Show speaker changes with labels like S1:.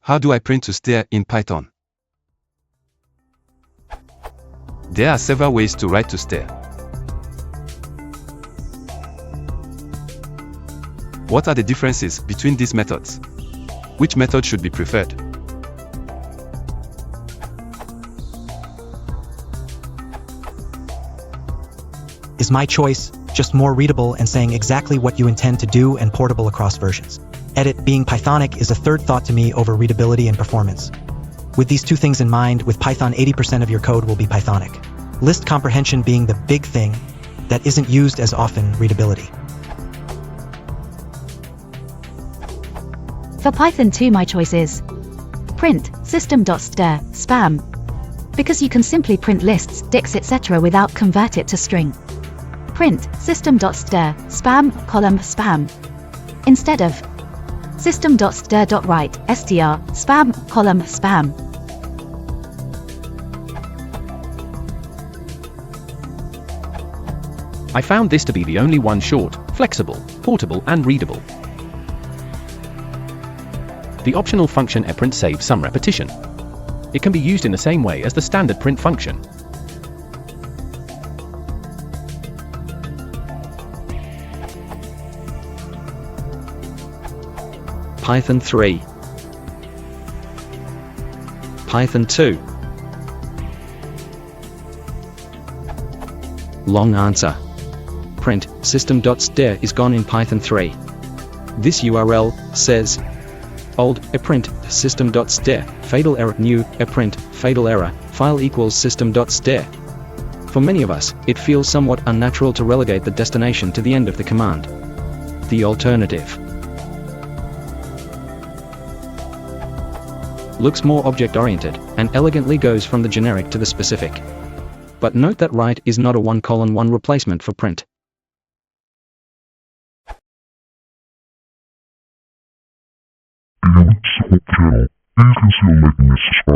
S1: How do I print to Stderr in Python? There are several ways to write to Stderr. What are the differences between these methods? Which method should be preferred?
S2: Is my choice just more readable and saying exactly what you intend to do and portable across versions? Edit being Pythonic is a third thought to me over readability and performance. With these two things in mind, with Python 80% of your code will be Pythonic. List comprehension being the big thing that isn't used as often, readability.
S3: For Python 2 my choice is print system.stderr spam, because you can simply print lists, dicts, etc. without convert it to string. Print system.stderr spam column spam instead of system.stderr.write str spam column spam.
S4: I found this to be the only one short, flexible, portable and readable. The optional function eprint saves some repetition. It can be used in the same way as the standard print function.
S5: Python 3, Python 2. Long answer. Print system.stderr is gone in Python 3. This URL says old eprint system.stderr fatal error new eprint fatal error file equals system.stderr. For many of us, it feels somewhat unnatural to relegate the destination to the end of the command. The alternative looks more object-oriented, and elegantly goes from the generic to the specific. But note that write is not a 1:1 replacement for print.
S6: If you want to support the channel, please consider liking and subscribing.